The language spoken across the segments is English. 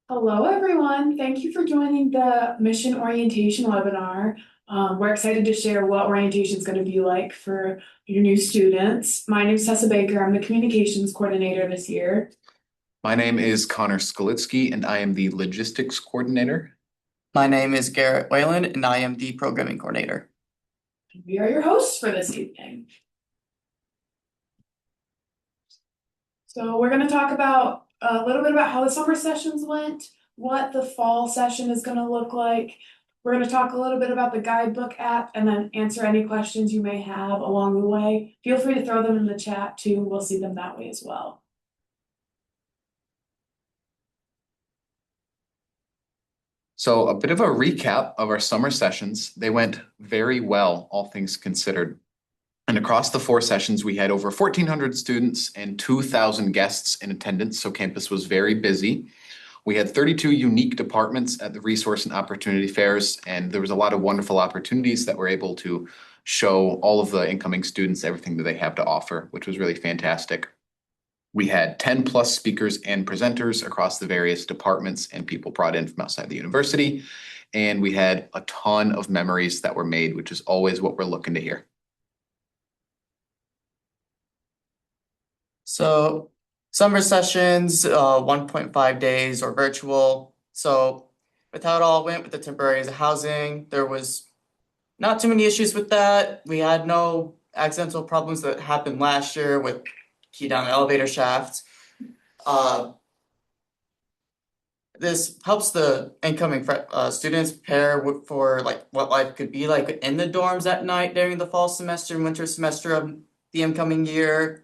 Hello, everyone. Thank you for joining the mission orientation webinar. We're excited to share what orientation is going to be like for your new students. My name is Tessa Baker. I'm the communications coordinator this year. My name is Connor Skolitsky, and I am the logistics coordinator. My name is Garrett Whalen, and I am the programming coordinator. We are your hosts for this evening. So we're going to talk about a little bit about how the summer sessions went, what the fall session is going to look like. We're going to talk a little bit about the guidebook app and then answer any questions you may have along the way. Feel free to throw them in the chat too. We'll see them that way as well. So a bit of a recap of our summer sessions. They went very well, all things considered. And across the 4 sessions, we had over 1,400 students and 2,000 guests in attendance, so campus was very busy. We had 32 unique departments at the resource and opportunity fairs, and there was a lot of wonderful opportunities that were able to show all of the incoming students everything that they have to offer, which was really fantastic. We had 10 plus speakers and presenters across the various departments and people brought in from outside the university. And we had a ton of memories that were made, which is always what we're looking to hear. So summer sessions, 1.5 days or virtual. So with how it all went with the temporary housing, there was not too many issues with that. We had no accidental problems that happened last year with key down the elevator shaft. This helps the incoming students prepare for like what life could be like in the dorms at night during the fall semester and winter semester of the incoming year.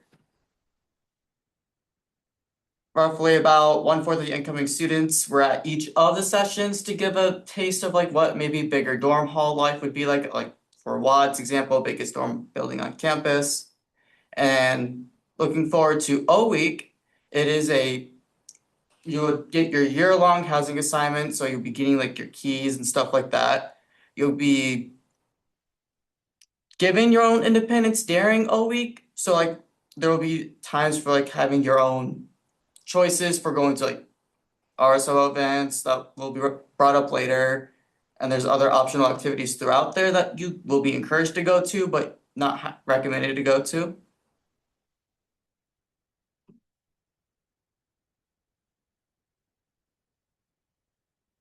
Roughly about 1/4 of the incoming students were at each of the sessions to give a taste of like what maybe bigger dorm hall life would be like for Watt's example, biggest dorm building on campus. And looking forward to O Week, it is you would get your year-long housing assignment, so you'll be getting like your keys and stuff like that. You'll be given your own independence during O Week, so like there will be times for like having your own choices for going to like RSO events that will be brought up later, and there's other optional activities throughout there that you will be encouraged to go to, but not recommended to go to.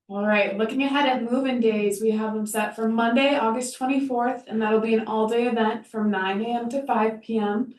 All right, looking ahead at move-in days, we have them set for Monday, August 24th, and that'll be an all-day event from 9 a.m. to 5 p.m.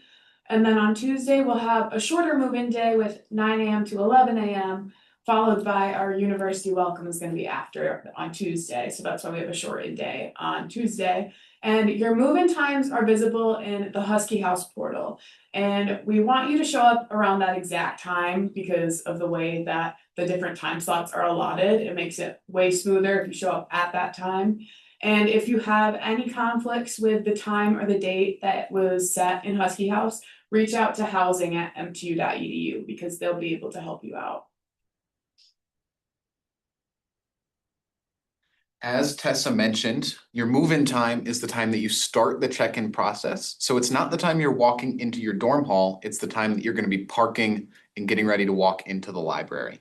And then on Tuesday, we'll have a shorter move-in day with 9 a.m. to 11 a.m., followed by our university welcome is going to be after on Tuesday. So that's why we have a shortened day on Tuesday. And your move-in times are visible in the Husky House portal. And we want you to show up around that exact time because of the way that the different time slots are allotted. It makes it way smoother if you show up at that time. And if you have any conflicts with the time or the date that was set in Husky House, reach out to housing at mtu.edu because they'll be able to help you out. As Tessa mentioned, your move-in time is the time that you start the check-in process. So it's not the time you're walking into your dorm hall, it's the time that you're going to be parking and getting ready to walk into the library.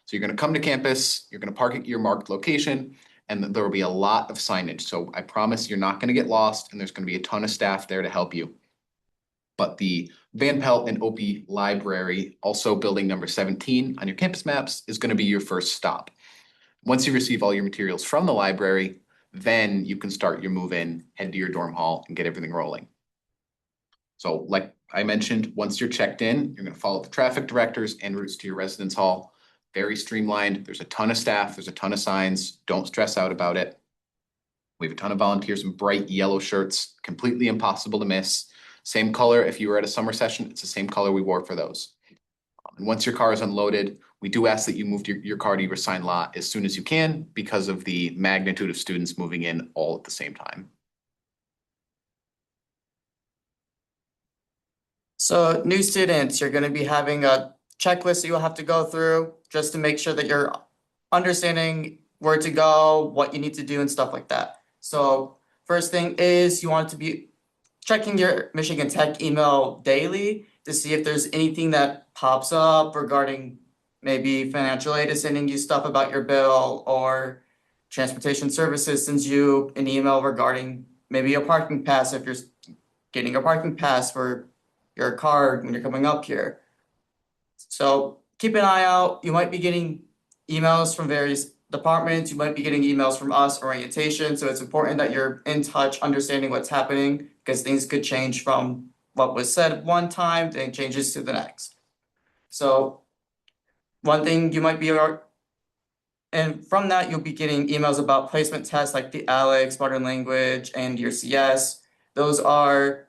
So you're going to come to campus, you're going to park at your marked location, and there will be a lot of signage. So I promise you're not going to get lost, and there's going to be a ton of staff there to help you. But the Van Pelt and Opie Library, also building number 17 on your campus maps, is going to be your first stop. Once you receive all your materials from the library, then you can start your move-in, head to your dorm hall, and get everything rolling. So like I mentioned, once you're checked in, you're going to follow the traffic directors and routes to your residence hall. Very streamlined. There's a ton of staff. There's a ton of signs. Don't stress out about it. We have a ton of volunteers in bright yellow shirts, completely impossible to miss. Same color if you were at a summer session, it's the same color we wore for those. And once your car is unloaded, we do ask that you move your car to your assigned lot as soon as you can because of the magnitude of students moving in all at the same time. So new students, you're going to be having a checklist that you'll have to go through just to make sure that you're understanding where to go, what you need to do, and stuff like that. So first thing is you want to be checking your Michigan Tech email daily to see if there's anything that pops up regarding maybe financial aid is sending you stuff about your bill, or transportation services sends you an email regarding maybe a parking pass if you're getting a parking pass for your car when you're coming up here. So keep an eye out. You might be getting emails from various departments. You might be getting emails from us, orientation. So it's important that you're in touch, understanding what's happening, because things could change from what was said one time, then changes to the next. So one thing you might be, and from that, you'll be getting emails about placement tests like the ALEC, Modern Language, and your CS. Those will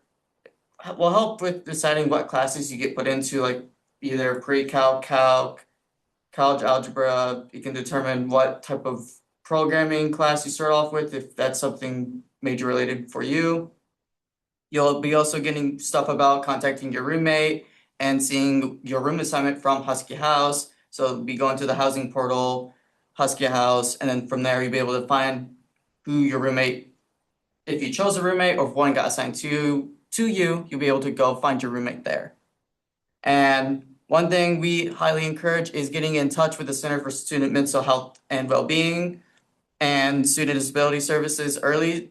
help with deciding what classes you get put into, like either pre-calc, calc, college algebra. You can determine what type of programming class you start off with, if that's something major related for you. You'll be also getting stuff about contacting your roommate and seeing your room assignment from Husky House. So be going to the housing portal, Husky House, and then from there you'll be able to find who your roommate, if you chose a roommate or if one got assigned to you, you'll be able to go find your roommate there. And one thing we highly encourage is getting in touch with the Center for Student Mental Health and Wellbeing and Student Disability Services early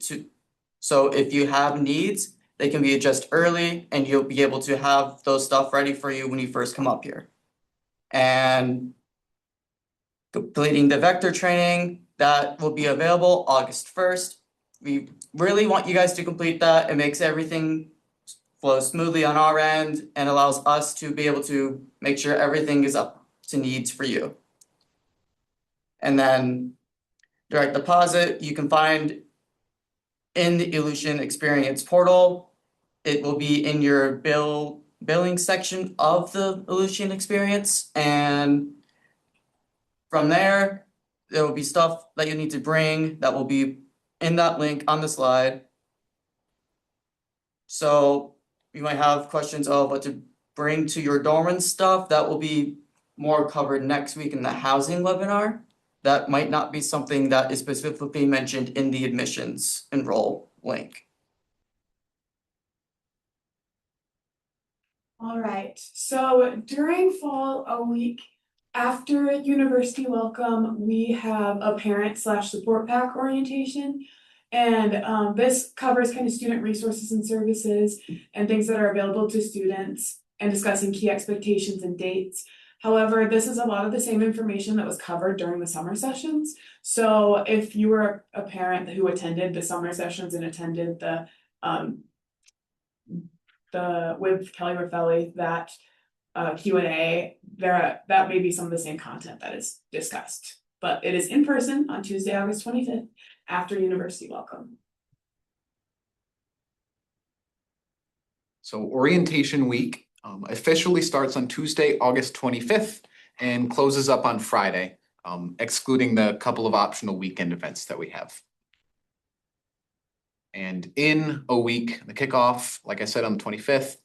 so if you have needs, they can be addressed early and you'll be able to have those stuff ready for you when you first come up here. And completing the vector training, that will be available August 1st. We really want you guys to complete that. It makes everything flow smoothly on our end and allows us to be able to make sure everything is up to needs for you. And then direct deposit, you can find in the Illusion Experience portal. It will be in your billing section of the Illusion Experience, and from there will be stuff that you need to bring that will be in that link on the slide. So you might have questions of what to bring to your dorm and stuff. That will be more covered next week in the housing webinar. That might not be something that is specifically mentioned in the admissions enroll link. All right, so during fall a week after University Welcome, we have a parent/support pack orientation. And this covers kind of student resources and services and things that are available to students and discussing key expectations and dates. However, this is a lot of the same information that was covered during the summer sessions. So if you were a parent who attended the summer sessions and attended the with Kelly Raffelli, that Q&A, that may be some of the same content that is discussed. But it is in person on Tuesday, August 25th, after University Welcome. So orientation week officially starts on Tuesday, August 25th and closes up on Friday, excluding the couple of optional weekend events that we have. And in a week, the kickoff, like I said, on the 25th,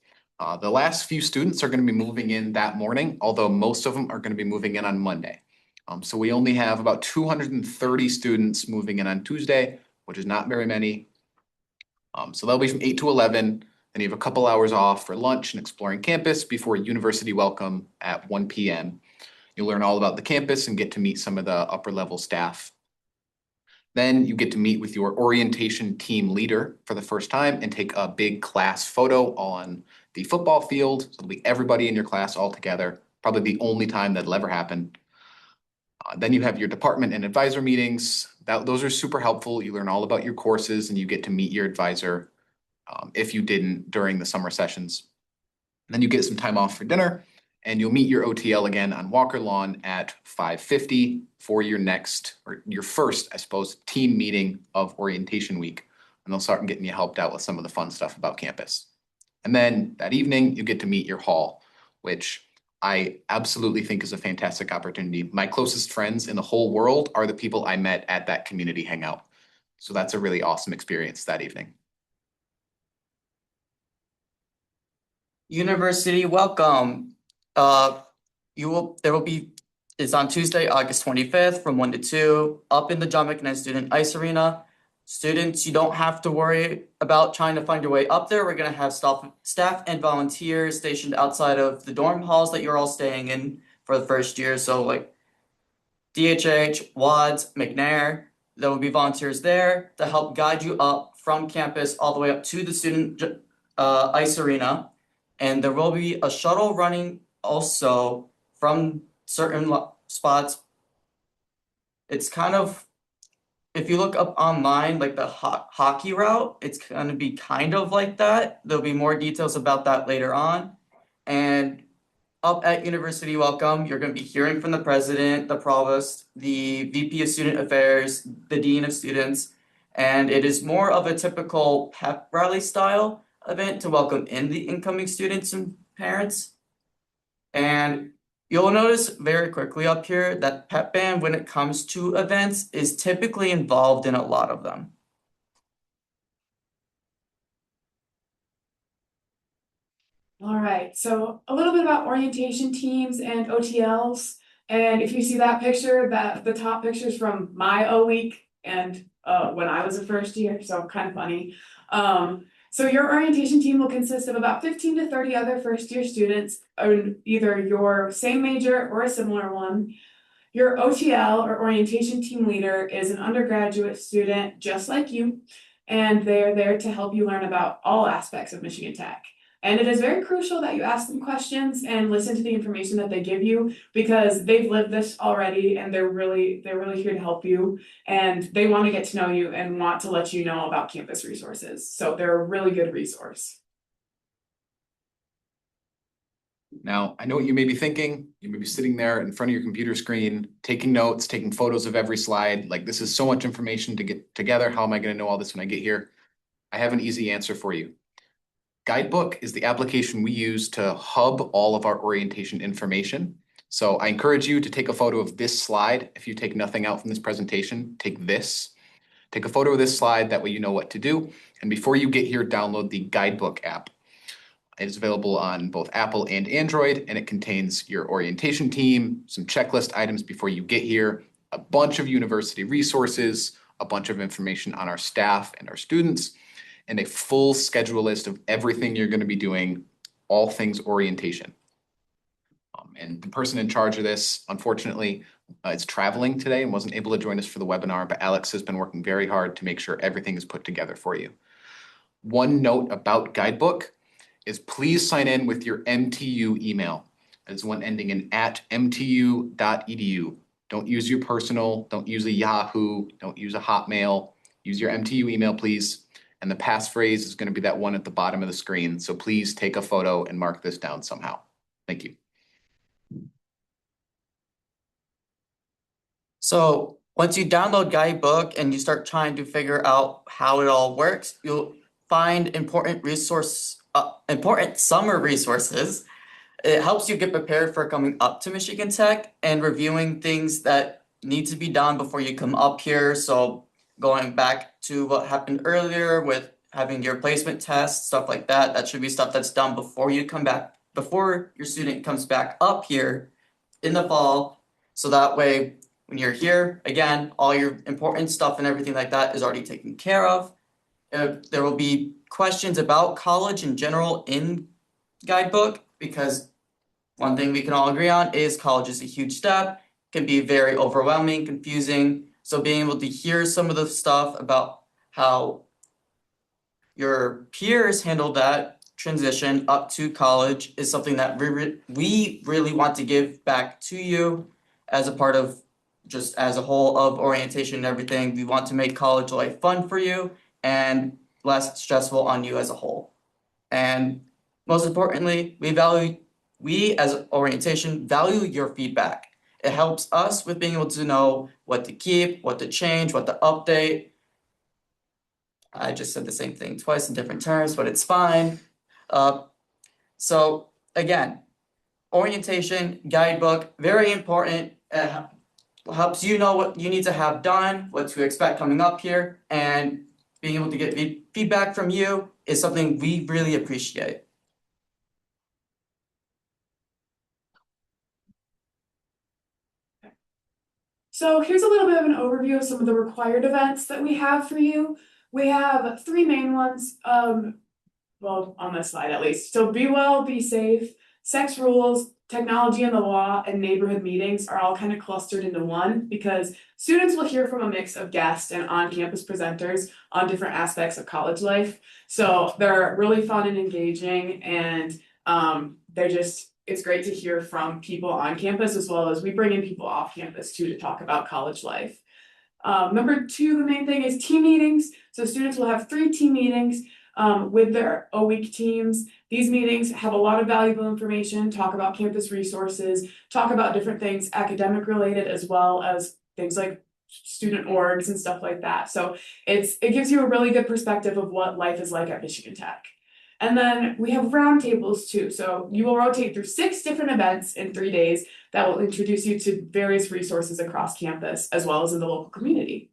the last few students are going to be moving in that morning, although most of them are going to be moving in on Monday. So we only have about 230 students moving in on Tuesday, which is not very many. So they'll be from 8 to 11. Then you have a couple hours off for lunch and exploring campus before University Welcome at 1 p.m. You'll learn all about the campus and get to meet some of the upper level staff. Then you get to meet with your orientation team leader for the first time and take a big class photo on the football field. So it'll be everybody in your class all together, probably the only time that'll ever happen. Then you have your department and advisor meetings. Those are super helpful. You learn all about your courses and you get to meet your advisor if you didn't during the summer sessions. Then you get some time off for dinner and you'll meet your OTL again on Walker Lawn at 5:50 for your next, or your first, I suppose, team meeting of orientation week. And they'll start getting you helped out with some of the fun stuff about campus. And then that evening you get to meet your hall, which I absolutely think is a fantastic opportunity. My closest friends in the whole world are the people I met at that community hangout. So that's a really awesome experience that evening. University Welcome. It's on Tuesday, August 25th from 1 to 2, up in the John McNair Student Ice Arena. Students, you don't have to worry about trying to find your way up there. We're going to have staff and volunteers stationed outside of the dorm halls that you're all staying in for the first year. So like DHH, WADS, McNair, there will be volunteers there to help guide you up from campus all the way up to the student ice arena. And there will be a shuttle running also from certain spots. It's kind of, if you look up online, like the hockey route, it's going to be kind of like that. There'll be more details about that later on. And up at University Welcome, you're going to be hearing from the president, the provost, the VP of Student Affairs, the dean of students, and it is more of a typical pep rally style event to welcome in the incoming students and parents. And you'll notice very quickly up here that pep band, when it comes to events, is typically involved in a lot of them. All right, so a little bit about orientation teams and OTLs. And if you see that picture, that the top picture is from my O week and when I was a first year, so kind of funny. So your orientation team will consist of about 15 to 30 other first year students in either your same major or a similar one. Your OTL or orientation team leader is an undergraduate student just like you, and they are there to help you learn about all aspects of Michigan Tech. And it is very crucial that you ask them questions and listen to the information that they give you because they've lived this already and they're really here to help you and they want to get to know you and want to let you know about campus resources. So they're a really good resource. Now, I know what you may be thinking. You may be sitting there in front of your computer screen, taking notes, taking photos of every slide. Like, this is so much information to get together. How am I going to know all this when I get here? I have an easy answer for you. Guidebook is the application we use to hub all of our orientation information. So I encourage you to take a photo of this slide. If you take nothing out from this presentation, take this. Take a photo of this slide, that way you know what to do. And before you get here, download the Guidebook app. It is available on both Apple and Android, and it contains your orientation team, some checklist items before you get here, a bunch of university resources, a bunch of information on our staff and our students, and a full schedule list of everything you're going to be doing, all things orientation. And the person in charge of this, unfortunately, is traveling today and wasn't able to join us for the webinar, but Alex has been working very hard to make sure everything is put together for you. One note about Guidebook is please sign in with your MTU email. That is one ending in @mtu.edu. Don't use your personal, don't use a Yahoo, don't use a Hotmail. Use your MTU email, please. And the passphrase is going to be that one at the bottom of the screen. So please take a photo and mark this down somehow. Thank you. So once you download Guidebook and you start trying to figure out how it all works, you'll find important summer resources. It helps you get prepared for coming up to Michigan Tech and reviewing things that need to be done before you come up here. So going back to what happened earlier with having your placement test, stuff like that, that should be stuff that's done before you come back, before your student comes back up here in the fall. So that way, when you're here, again, all your important stuff and everything like that is already taken care of. There will be questions about college in general in Guidebook, because one thing we can all agree on is college is a huge step, can be very overwhelming, confusing. So being able to hear some of the stuff about how your peers handle that transition up to college is something that we really want to give back to you as a part of, just as a whole of orientation and everything. We want to make college life fun for you and less stressful on you as a whole. And most importantly, we as orientation value your feedback. It helps us with being able to know what to keep, what to change, what to update. I just said the same thing twice in different terms, but it's fine. So again, orientation, Guidebook, very important. Helps you know what you need to have done, what to expect coming up here, and being able to get feedback from you is something we really appreciate. So here's a little bit of an overview of some of the required events that we have for you. We have 3 main ones, well, on this slide at least. So be well, be safe, sex rules, technology and the law, and neighborhood meetings are all kind of clustered into one because students will hear from a mix of guests and on-campus presenters on different aspects of college life. So they're really fun and engaging, and it's great to hear from people on campus as well as we bring in people off campus too to talk about college life. Number two, the main thing is team meetings. So students will have 3 team meetings with their O-week teams. These meetings have a lot of valuable information, talk about campus resources, talk about different things academic related as well as things like student orgs and stuff like that. So it gives you a really good perspective of what life is like at Michigan Tech. And then we have roundtables too. So you will rotate through 6 different events in 3 days that will introduce you to various resources across campus as well as in the local community.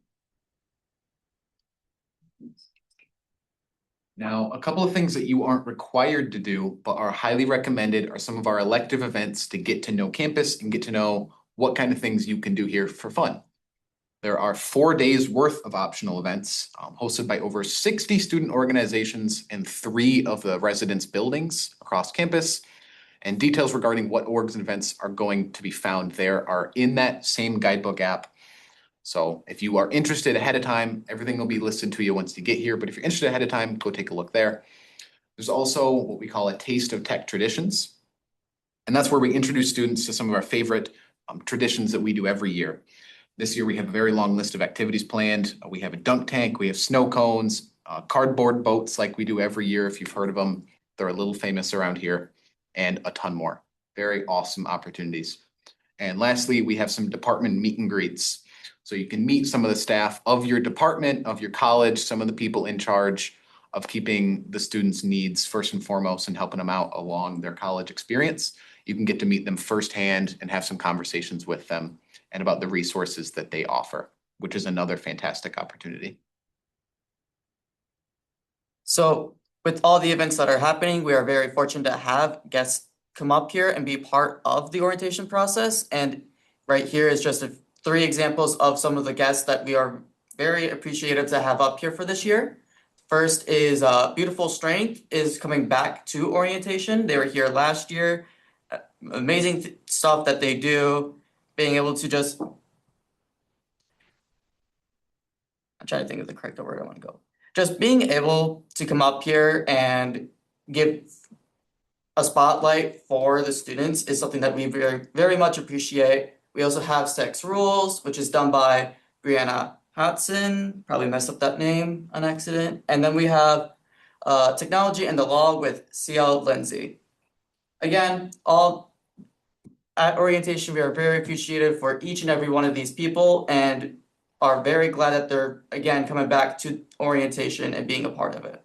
Now, a couple of things that you aren't required to do, but are highly recommended are some of our elective events to get to know campus and get to know what kind of things you can do here for fun. There are 4 days worth of optional events hosted by over 60 student organizations in 3 of the residence buildings across campus. And details regarding what orgs and events are going to be found there are in that same guidebook app. So if you are interested ahead of time, everything will be listed to you once you get here. But if you're interested ahead of time, go take a look there. There's also what we call a Taste of Tech Traditions. And that's where we introduce students to some of our favorite traditions that we do every year. This year, we have a very long list of activities planned. We have a dunk tank, we have snow cones, cardboard boats like we do every year, if you've heard of them. They're a little famous around here, and a ton more. Very awesome opportunities. And lastly, we have some department meet and greets. So you can meet some of the staff of your department, of your college, some of the people in charge of keeping the students' needs first and foremost and helping them out along their college experience. You can get to meet them firsthand and have some conversations with them and about the resources that they offer, which is another fantastic opportunity. So with all the events that are happening, we are very fortunate to have guests come up here and be part of the orientation process. And right here is just 3 examples of some of the guests that we are very appreciative to have up here for this year. First is Beautiful Strength is coming back to orientation. They were here last year. Amazing stuff that they do. Being able to just, I'm trying to think of the correct word I want to go. Just being able to come up here and give a spotlight for the students is something that we very, very much appreciate. We also have Sex Rules, which is done by Brianna Hudson, probably messed up that name on accident. And then we have Technology and the Law with CL Lindsay. Again, all at orientation, we are very appreciative for each and every one of these people and are very glad that they're, again, coming back to orientation and being a part of it.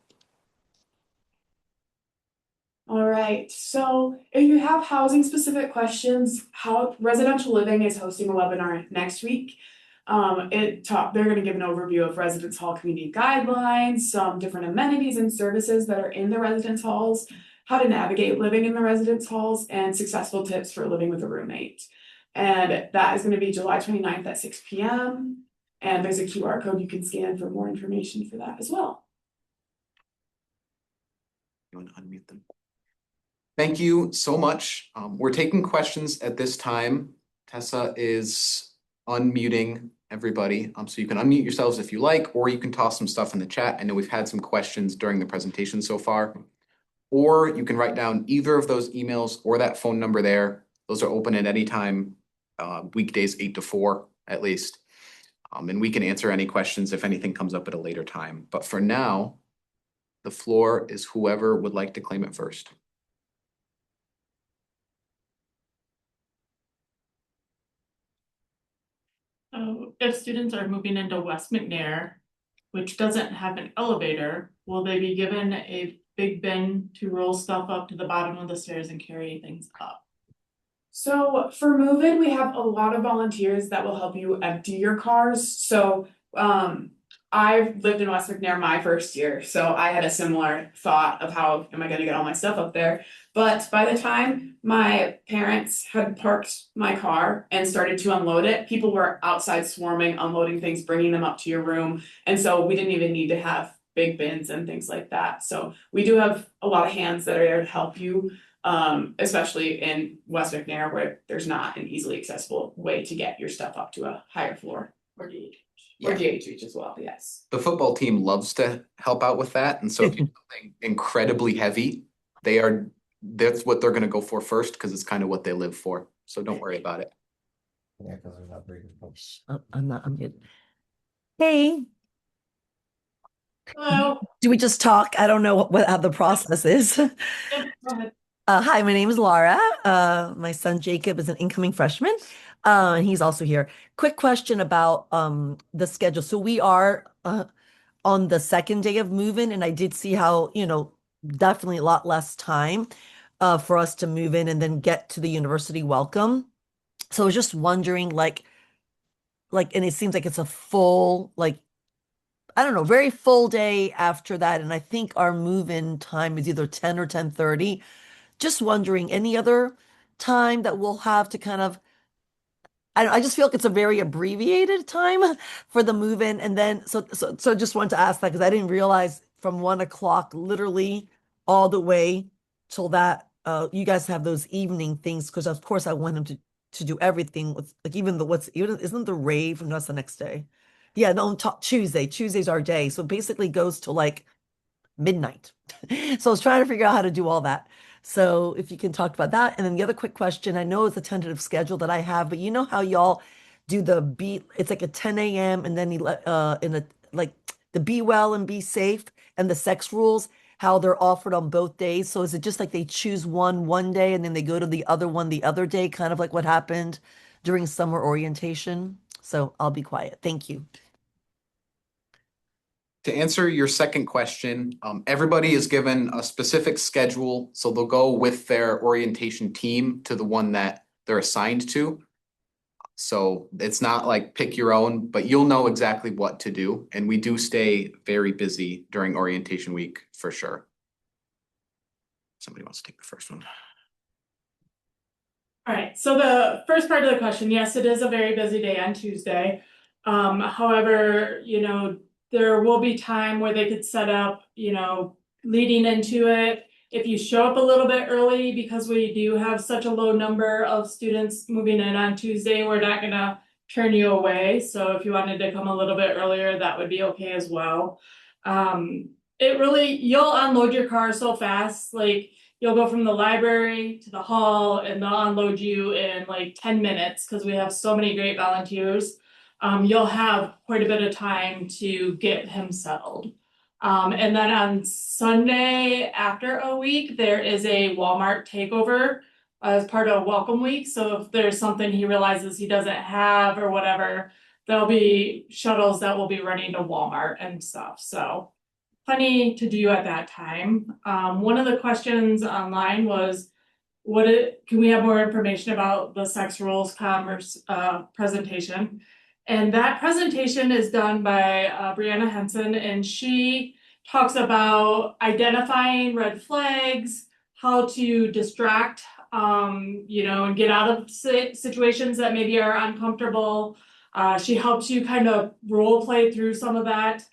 All right, so if you have housing specific questions, how Residential Living is hosting a webinar next week. They're going to give an overview of residence hall community guidelines, some different amenities and services that are in the residence halls, how to navigate living in the residence halls, and successful tips for living with a roommate. And that is going to be July 29th at 6 p.m. And there's a QR code you can scan for more information for that as well. You want to unmute them? Thank you so much. We're taking questions at this time. Tessa is unmuting everybody. So you can unmute yourselves if you like, or you can toss some stuff in the chat. I know we've had some questions during the presentation so far. Or you can write down either of those emails or that phone number there. Those are open at any time, weekdays 8 to 4 at least. And we can answer any questions if anything comes up at a later time. But for now, the floor is whoever would like to claim it first. If students are moving into West McNair, which doesn't have an elevator, will they be given a big bin to roll stuff up to the bottom of the stairs and carry things up? So for move-in, we have a lot of volunteers that will help you empty your cars. So I've lived in West McNair my first year, so I had a similar thought of how am I going to get all my stuff up there. But by the time my parents had parked my car and started to unload it, people were outside swarming, unloading things, bringing them up to your room. And so we didn't even need to have big bins and things like that. So we do have a lot of hands that are there to help you especially in West McNair where there's not an easily accessible way to get your stuff up to a higher floor. Or do you? Or Yeah. GH as well, yes. The football team loves to help out with that, and so if you do something incredibly heavy, that's what they're gonna go for first, because it's kind of what they live for, so don't worry about it. Yeah, because they're not very good folks. I'm good. Hey, Hello. do we just talk? I don't know how the process is. Yep, go ahead. Hi, my name is Laura. My son Jacob is an incoming freshman, and he's also here. Quick question about the schedule. So we are on the second day of move-in, and I did see how, definitely a lot less time for us to move in and then get to the university welcome. So I was just wondering, and it seems like it's a full, I don't know, very full day after that. And I think our move-in time is either 10 or 10:30. Just wondering, any other time that we'll have to kind of, I just feel like it's a very abbreviated time for the move-in. And then, so just wanted to ask that because I didn't realize from 1 o'clock literally all the way till that, you guys have those evening things. Because of course I want him to do everything with, like, isn't the rave, no, that's the next day. Yeah, no, Tuesday. Tuesday's our day. So it basically goes to like midnight. So I was trying to figure out how to do all that. So if you can talk about that. And then the other quick question, I know it's a tentative schedule that I have, but you know how y'all do it's like a 10 a.m. and then in a like the be well and be safe and the sex rules, how they're offered on both days. So is it just like they choose one day and then they go to the other one the other day, kind of like what happened during summer orientation? So I'll be quiet. Thank you. To answer your second question, everybody is given a specific schedule, so they'll go with their orientation team to the one that they're assigned to. So it's not like pick your own, but you'll know exactly what to do. And we do stay very busy during orientation week for sure. Somebody wants to take the first one. All right, so the first part of the question, yes, it is a very busy day on Tuesday. However, there will be time where they could set up, leading into it. If you show up a little bit early, because we do have such a low number of students moving in on Tuesday, we're not gonna turn you away. So if you wanted to come a little bit earlier, that would be okay as well. You'll unload your car so fast, like you'll go from the library to the hall and they'll unload you in like 10 minutes because we have so many great volunteers. You'll have quite a bit of time to get him settled. And then on Sunday after a week, there is a Walmart takeover as part of Welcome Week. So if there's something he realizes he doesn't have or whatever, there'll be shuttles that will be running to Walmart and stuff. So plenty to do at that time. One of the questions online was, can we have more information about the sex roles commerce presentation? And that presentation is done by Brianna Henson, and she talks about identifying red flags, how to distract, and get out of situations that maybe are uncomfortable. She helps you kind of role play through some of that.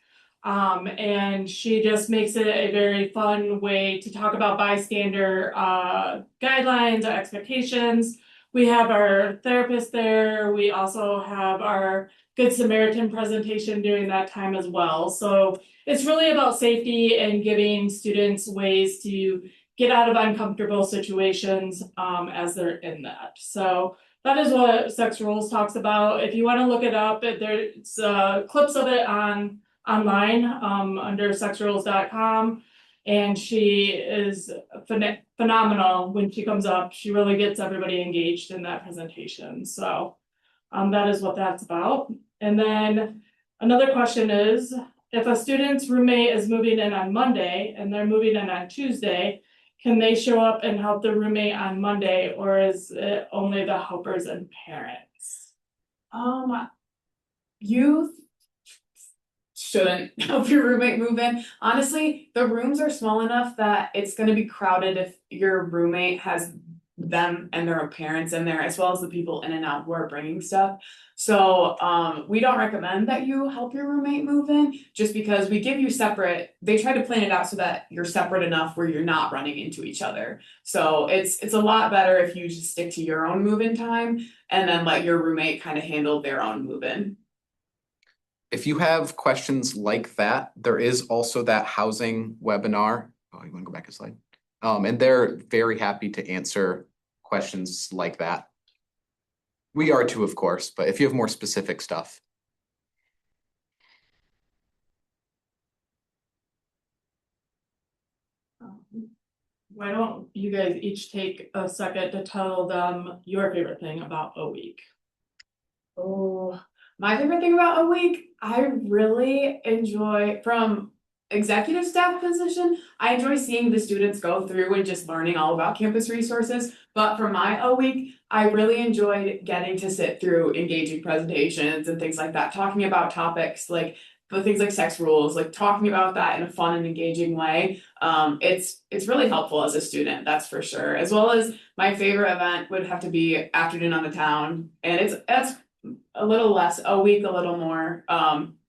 And she just makes it a very fun way to talk about bystander guidelines or expectations. We have our therapist there. We also have our Good Samaritan presentation during that time as well. So it's really about safety and giving students ways to get out of uncomfortable situations as they're in that. So that is what Sex Rules talks about. If you want to look it up, there's clips of it online under sexrules.com. And she is phenomenal when she comes up. She really gets everybody engaged in that presentation. So that is what that's about. And then another question is, if a student's roommate is moving in on Monday and they're moving in on Tuesday, can they show up and help the roommate on Monday, or is it only the helpers and parents? You shouldn't help your roommate move in. Honestly, the rooms are small enough that it's gonna be crowded if your roommate has them and their parents in there, as well as the people in and out who are bringing stuff. So, we don't recommend that you help your roommate move in, just because we give you separate, they try to plan it out so that you're separate enough where you're not running into each other. So it's a lot better if you just stick to your own move-in time and then let your roommate kind of handle their own move-in. If you have questions like that, there is also that housing webinar. Oh, you want to go back a slide? And they're very happy to answer questions like that. We are too, of course, but if you have more specific stuff. Why don't you guys each take a second to tell them your favorite thing about a week? Oh, my favorite thing about a week, I really enjoy from executive staff position, I enjoy seeing the students go through and just learning all about campus resources. But for my a week, I really enjoyed getting to sit through engaging presentations and things like that, talking about topics like the things like sex rules, like talking about that in a fun and engaging way. It's really helpful as a student, that's for sure. As well as my favorite event would have to be Afternoon on the Town, and it's a little less a week, a little more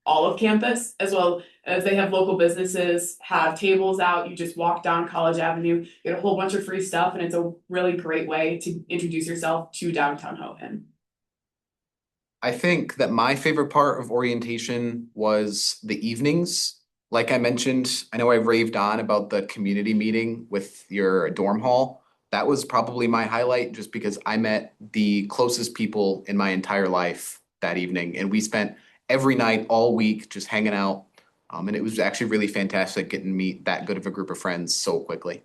all of campus, as well as they have local businesses have tables out. You just walk down College Avenue, get a whole bunch of free stuff, and it's a really great way to introduce yourself to downtown Houghton. I think that my favorite part of orientation was the evenings. Like I mentioned, I know I raved on about the community meeting with your dorm hall. That was probably my highlight, just because I met the closest people in my entire life that evening, and we spent every night all week just hanging out. And it was actually really fantastic getting to meet that good of a group of friends so quickly.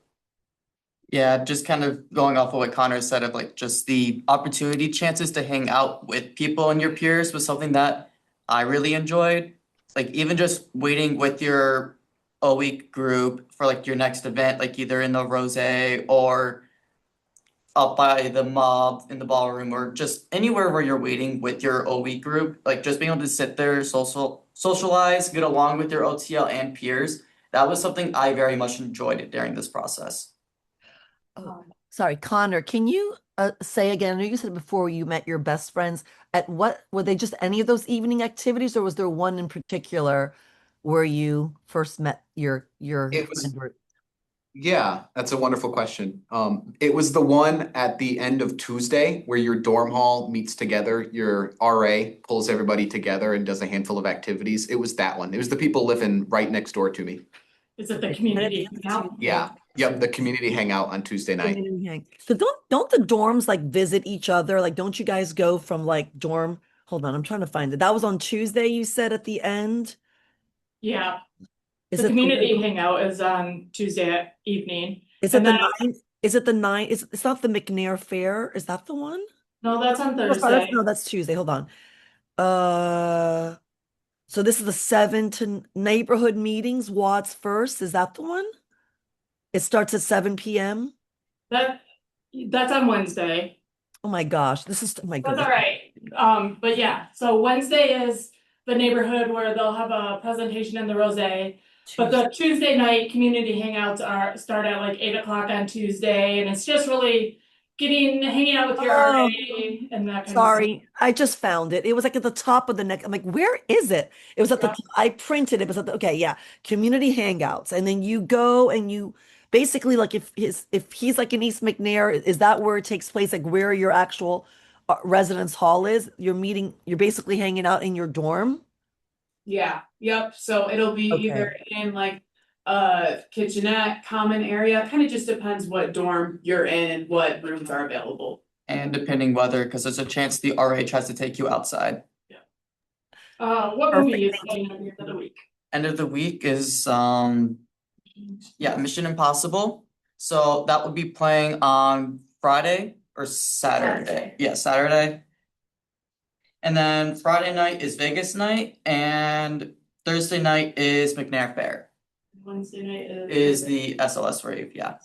Yeah, just kind of going off of what Connor said of like just the opportunity chances to hang out with people and your peers was something that I really enjoyed. Like even just waiting with your O-week group for like your next event, like either in the Rose or up by the mob in the ballroom or just anywhere where you're waiting with your O-week group, like just being able to sit there, socialize, get along with your OTL and peers. That was something I very much enjoyed during this process. Oh, sorry, Connor, can you say again? I know you said before you met your best friends. At what were they just any of those evening activities, or was there one in particular where you first met your It was friend group? Yeah, that's a wonderful question. It was the one at the end of Tuesday where your dorm hall meets together, your RA pulls everybody together and does a handful of activities. It was that one. It was the people living right next door to me. Is it the Okay, community and hangout? Yeah. Yep, the community hangout on Tuesday night. community hang. So don't the dorms like visit each other? Like, don't you guys go from like dorm? Hold on, I'm trying to find it. That was on Tuesday, you said at the end. Yeah, Is the it community hangout is on Tuesday evening. is it And the then, nine? Is it the nine? It's not the McNair Fair. Is that the one? no, that's on Oh, sorry, Thursday. no, that's Tuesday. Hold on. Uh, so this is the 7 to neighborhood meetings, Watts first. Is that the one? It starts at 7 p.m. That, that's on Wednesday. Oh my gosh, this is, oh my That's goodness. all right. But yeah, so Wednesday is the neighborhood where they'll have a presentation in the Rose. But the Tuesday night community hangouts start at like 8 o'clock on Tuesday, and it's just really hanging out with your Oh, RA and that kind of stuff. sorry, I just found it. It was like at the top of the neck. I'm like, where is it? It was at the Yeah. I printed it. It was at the, okay, yeah, community hangouts. And then you go and you basically like if he's like in East McNair, is that where it takes place? Like where your actual residence hall is? You're meeting, you're basically hanging out in your dorm. Yeah, yep. So it'll be Okay. either in like a kitchenette, common area, kind of just depends what dorm you're in and what rooms are available. And depending whether, because there's a chance the RA tries to take you outside. What Perfect. movie is Thank you. playing at the end of the week? End of the week is yeah, Mission Impossible. So that would be playing on Friday or Saturday. Saturday. Yeah, Saturday. And then Friday night is Vegas night, and Thursday night is McNair Fair. Wednesday night Is the SLS rave, yeah.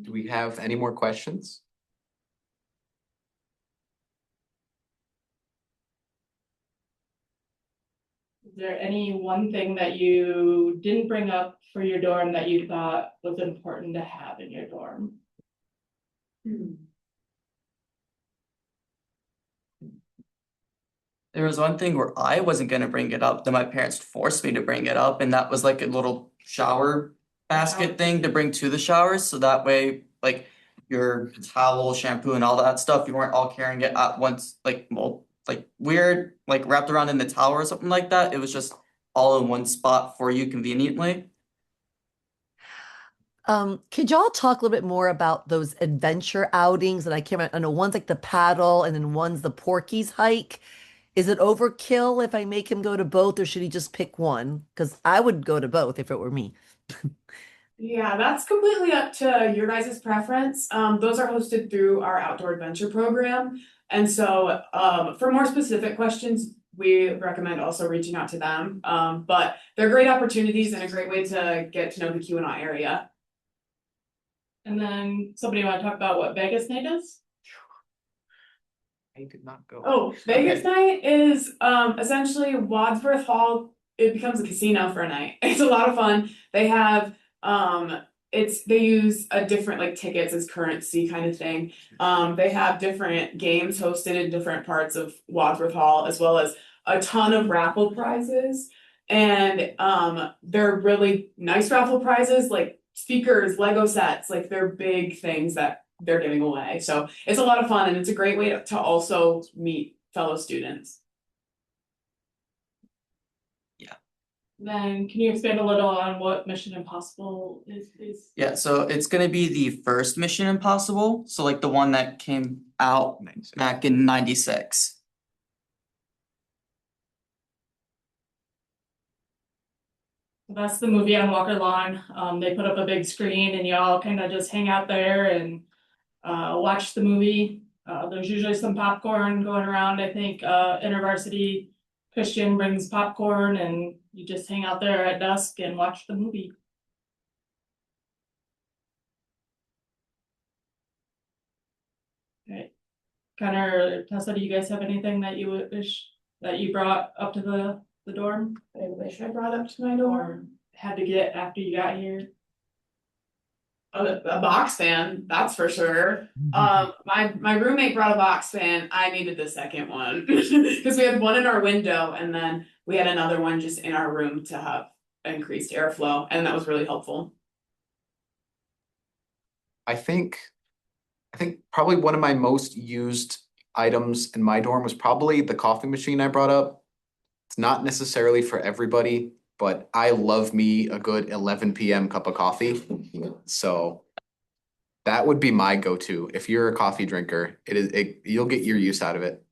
Do we have any more questions? Is there any one thing that you didn't bring up for your dorm that you thought was important to have in your dorm? There was one thing where I wasn't gonna bring it up, then my parents forced me to bring it up, and that was like a little shower basket thing to bring to the showers, so that way, like your towel, shampoo and all that stuff, you weren't all carrying it at once, like weird, like wrapped around in the towel or something like that. It was just all in one spot for you conveniently. Could y'all talk a little bit more about those adventure outings? And I can't remember, I know one's like the paddle and then one's the Porky's hike. Is it overkill if I make him go to both, or should he just pick one? Because I would go to both if it were me. Yeah, that's completely up to your guys' preference. Those are hosted through our outdoor adventure program. And so, for more specific questions, we recommend also reaching out to them. But they're great opportunities and a great way to get to know the Keweenaw area. And then somebody want to talk about what Vegas night is? I did not go. Oh, Vegas night is essentially Wadsworth Hall. It becomes a casino for a night. It's a lot of fun. They have they use a different like tickets as currency kind of thing. They have different games hosted in different parts of Wadsworth Hall, as well as a ton of raffle prizes. And they're really nice raffle prizes like speakers, Lego sets, like they're big things that they're giving away. So it's a lot of fun and it's a great way to also meet fellow students. Then can you expand a little on what Mission Impossible is, please? Yeah, so it's gonna be the first Mission Impossible, so like the one that came out back in '96. That's the movie on Walker Lawn. They put up a big screen and you all kind of just hang out there and watch the movie. There's usually some popcorn going around. I think InterVarsity Christian brings popcorn and you just hang out there at dusk and watch the movie. Okay. Connor, Tessa, do you guys have anything that you would wish that you brought up to the dorm? I wish I brought up to my dorm. Or had to get after you got here? A box fan, that's for sure. My roommate brought a box fan. I needed the second one because we had one in our window and then we had another one just in our room to have increased airflow, and that was really helpful. I think probably one of my most used items in my dorm was probably the coffee machine I brought up. It's not necessarily for everybody, but I love me a good 11 p.m. cup of coffee. So that would be my go-to. If you're a coffee drinker, you'll get your use out of it.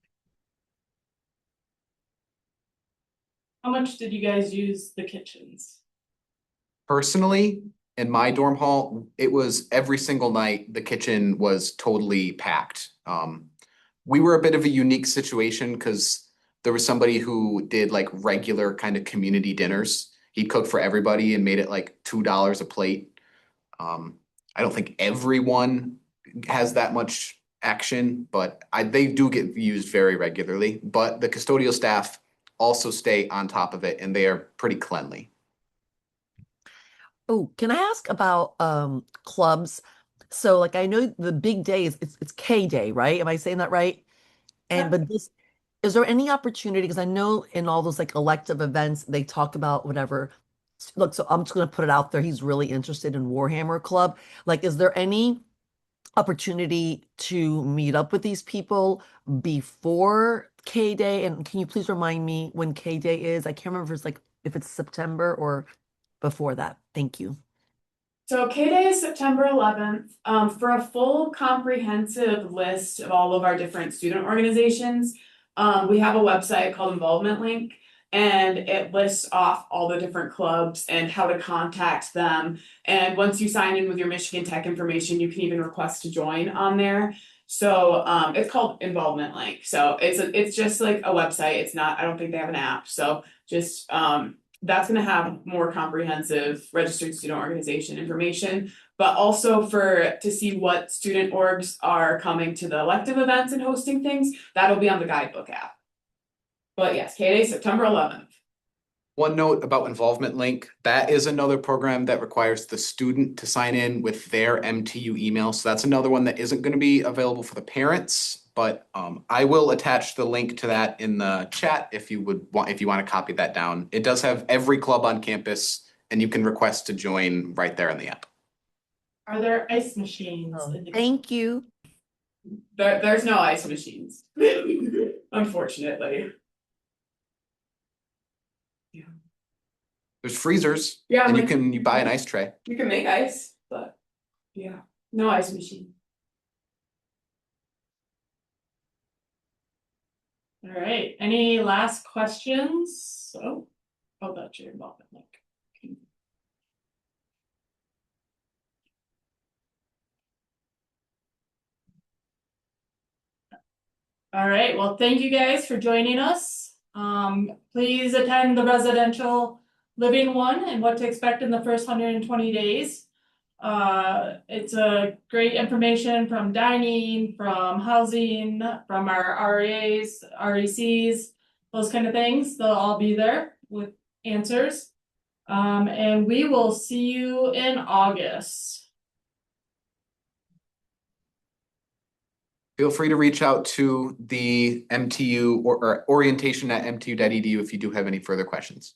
How much did you guys use the kitchens? Personally, in my dorm hall, it was every single night, the kitchen was totally packed. We were a bit of a unique situation because there was somebody who did like regular kind of community dinners. He cooked for everybody and made it like $2 a plate. I don't think everyone has that much action, but they do get used very regularly. But the custodial staff also stay on top of it and they are pretty cleanly. Oh, can I ask about clubs? So like I know the big day it's K Day, right? Am I saying that right? And but this is there any opportunity? Because I know in all those like elective events they talk about whatever. Look, so I'm just gonna put it out there. He's really interested in Warhammer Club. Like, is there any opportunity to meet up with these people before K Day? And can you please remind me when K Day is? I can't remember if it's September or before that. Thank you. So K-Day is September 11th. For a full comprehensive list of all of our different student organizations, we have a website called Involvement Link, and it lists off all the different clubs and how to contact them. And once you sign in with your Michigan Tech information, you can even request to join on there. So it's called Involvement Link. So it's just like a website. It's not, I don't think they have an app. So just that's going to have more comprehensive registered student organization information, but also to see what student orgs are coming to the elective events and hosting things, that'll be on the guidebook app. But yes, K-Day, September 11th. One note about involvement link, that is another program that requires the student to sign in with their MTU email. So that's another one that isn't going to be available for the parents, but I will attach the link to that in the chat if you want to copy that down. It does have every club on campus and you can request to join right there in the app. Are there ice machines Oh, in the? thank you. There's no ice machines, unfortunately. There's freezers Yeah, and like- you buy an ice tray. You can make ice, but yeah, no ice machine. All right, any last questions? Oh, that's your involvement link. All right, well, thank you guys for joining us. Please attend the residential living one and what to expect in the first 120 days. It's a great information from dining, from housing, from our RAs, RECs, those kind of things. They'll all be there with answers. And we will see you in August. Feel free to reach out to the MTU or orientation at mtu.edu if you do have any further questions.